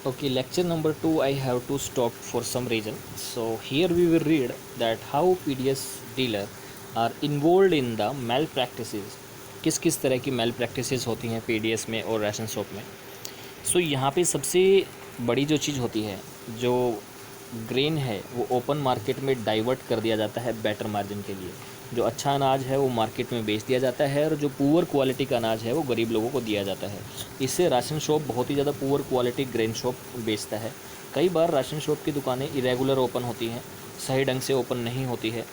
Okay, lecture number 2 I have to stop for some reason. So here we will read that how PDS dealer are involved in the malpractices. किस किस तरह की malpractices होती हैं PDS में और ration shop में. सो यहाँ पे सबसे बड़ी जो चीज़ होती है, जो ग्रेन है वो ओपन मार्केट में डाइवर्ट कर दिया जाता है बेटर मार्जिन के लिए. जो अच्छा अनाज है वो मार्केट में बेच दिया जाता है और जो पुअर क्वालिटी का अनाज है वो गरीब लोगों को दिया जाता है. इससे राशन शॉप बहुत ही ज़्यादा पुअर क्वालिटी ग्रेन शॉप बेचता है. कई बार राशन शॉप की दुकानें इरेगुलर ओपन होती हैं, सही ढंग से ओपन नहीं होती है,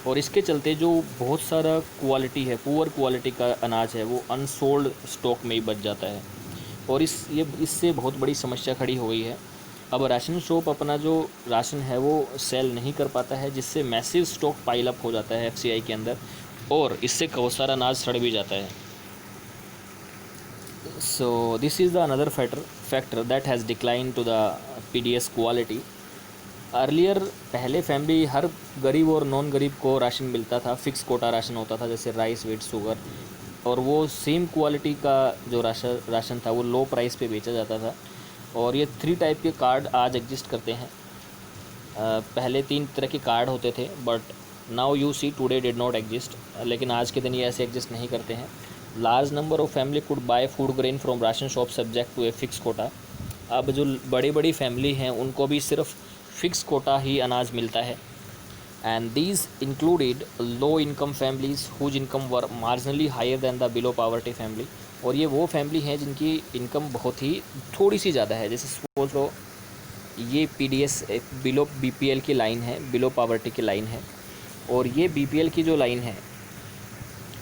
और इसके चलते जो बहुत सारा क्वालिटी है, पुअर क्वालिटी का अनाज है, वो अनसोल्ड स्टॉक में ही बच जाता है. और इससे बहुत बड़ी समस्या खड़ी हो गई है. अब राशन शॉप अपना जो राशन है वो सेल नहीं कर पाता है, जिससे मैसिव स्टॉक पाइल अप हो जाता है एफसीआई के अंदर, और इससे बहुत सारा अनाज सड़ भी जाता है. So this is the another factor that has decline to the PDS quality. Earlier पहले फैमिली, हर गरीब और नॉन गरीब को राशन मिलता था, फिक्स कोटा राशन होता था, जैसे राइस, व्हीट, शुगर, और वो सेम क्वालिटी का जो राशन था वो लो प्राइस पे बेचा जाता था. और ये 3 टाइप के कार्ड आज एग्जिस्ट करते हैं. पहले 3 तरह के कार्ड होते थे, but now you see today did not exist. लेकिन आज के दिन ये ऐसे एग्जिस्ट नहीं करते हैं. Large number of family could buy food grain from ration shop subject to a fix quota. अब जो बड़ी बड़ी फैमिली हैं उनको भी सिर्फ फिक्स कोटा ही अनाज मिलता है. And these included low income families whose income were marginally higher than the below poverty family. और ये वो फैमिली हैं जिनकी इनकम बहुत ही थोड़ी सी ज़्यादा है. जैसे सपोज लो ये पीडीएस बिलो बीपीएल की लाइन है, बिलो पावर्टी की लाइन है, और ये बीपीएल की जो लाइन है,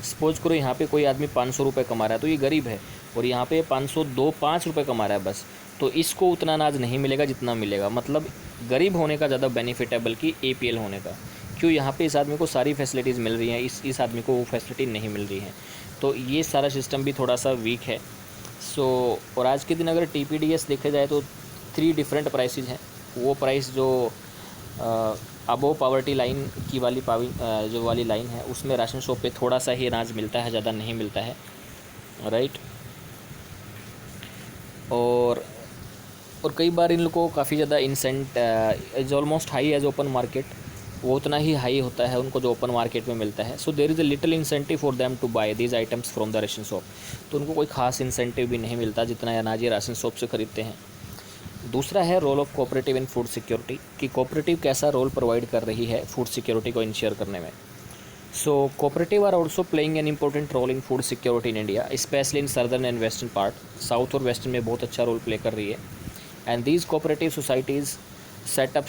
सपोज करो यहाँ पे कोई आदमी 500 रुपये कमा रहा है तो ये गरीब है, और यहाँ पे 5 रुपये कमा रहा है बस, तो इसको उतना अनाज नहीं मिलेगा जितना मिलेगा. मतलब गरीब होने का ज़्यादा बेनिफिट है बल्कि एपीएल होने का. क्यों? यहाँ पे इस आदमी को सारी फैसिलिटीज़ मिल रही हैं, इस आदमी को वो फैसिलिटी नहीं मिल रही है. तो ये सारा सिस्टम भी थोड़ा सा वीक है. सो और आज के दिन अगर टीपीडीएस देखा जाए तो 3 डिफरेंट प्राइसेज हैं. वो प्राइस जो अबो पावर्टी लाइन की जो वाली लाइन है उसमें राशन शॉप पे थोड़ा सा ही अनाज मिलता है, ज़्यादा नहीं मिलता है, राइट. और कई बार इन लोगों को काफ़ी ज़्यादा incentive is almost high as open market, वो उतना ही हाई होता है उनको जो ओपन मार्केट में मिलता है. So there is a little incentive for them to buy these items from the ration shop. तो उनको कोई खास इंसेंटिव भी नहीं मिलता जितना अनाज ये राशन शॉप से खरीदते हैं. दूसरा है role of cooperative in food security, कि कोऑपरेटिव कैसा रोल प्रोवाइड कर रही है फूड सिक्योरिटी को इंश्योर करने में. So cooperative are also playing an important role in food security in India, specially in southern and western part. South और western में बहुत अच्छा रोल प्ले कर रही है. And these cooperative societies set up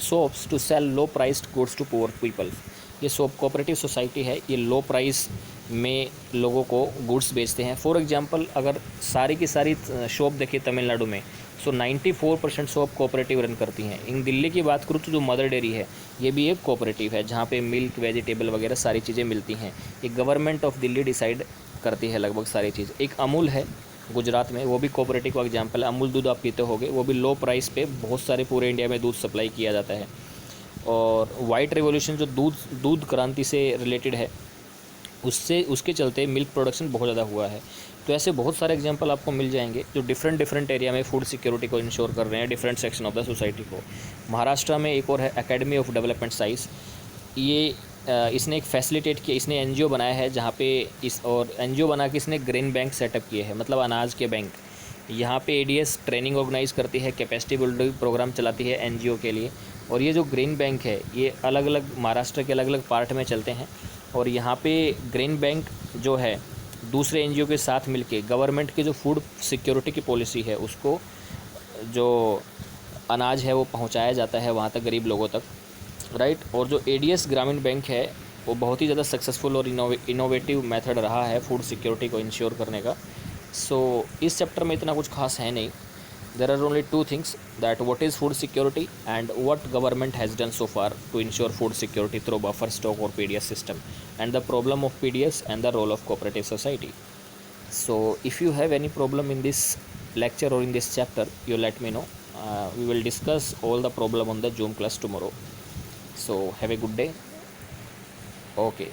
shops to sell low priced goods to poor people. ये shop cooperative society है, ये लो प्राइस में लोगों को गुड्स बेचते हैं. फॉर एग्जांपल अगर सारी की सारी शॉप देखिए तमिलनाडु में, सो 94% शॉप कोऑपरेटिव रन करती हैं. इन दिल्ली की बात करूँ तो जो मदर डेयरी है ये भी एक कोऑपरेटिव है, जहाँ पे मिल्क, वेजिटेबल वगैरह सारी चीज़ें मिलती हैं. ये गवर्नमेंट ऑफ दिल्ली डिसाइड करती है लगभग सारी चीज़. एक अमूल है गुजरात में, वो भी कोऑपरेटिव का एग्जांपल है. अमूल दूध आप पीते होगे, वो भी लो प्राइस पे बहुत सारे पूरे इंडिया में दूध सप्लाई किया जाता है. और वाइट रेवोल्यूशन जो दूध क्रांति से रिलेटेड है, उसके चलते मिल्क प्रोडक्शन बहुत ज़्यादा हुआ है. तो ऐसे बहुत सारे एग्जांपल आपको मिल जाएंगे जो डिफरेंट एरिया में फूड सिक्योरिटी को इंश्योर कर रहे हैं, different section of the society को. महाराष्ट्र में एक और है एकेडमी ऑफ डेवलपमेंट साइंस. ये इसने एक फैसिलिटेट किया, इसने एनजीओ बनाया है जहाँ पे और एनजीओ बना के इसने ग्रेन बैंक सेटअप किए हैं, मतलब अनाज के बैंक. यहाँ पे एडीएस ट्रेनिंग ऑर्गेनाइज करती है, कैपेसिटी बिल्डिंग प्रोग्राम चलाती है एनजीओ के लिए. और ये जो ग्रेन बैंक है ये अलग अलग महाराष्ट्र के अलग अलग पार्ट में चलते हैं. और यहाँ पे ग्रेन बैंक जो है दूसरे एनजीओ के साथ मिलके गवर्नमेंट की जो फूड सिक्योरिटी की पॉलिसी है उसको, जो अनाज है वो पहुँचाया जाता है वहाँ तक, गरीब लोगों तक, राइट. और जो एडीएस ग्रामीण बैंक है वो बहुत ही ज़्यादा सक्सेसफुल और इनोवेटिव मेथड रहा है फूड सिक्योरिटी को इंश्योर करने का. सो इस चैप्टर में इतना कुछ खास है नहीं. There are only 2 things, that what is food security and what government has done so far to ensure food security through buffer stock और PDS system, and the problem of PDS and the role of cooperative society. So if you have any problem in this lecture or in this chapter, you let me know. We will discuss all the problem on the Zoom class tomorrow. So have a good day. Okay.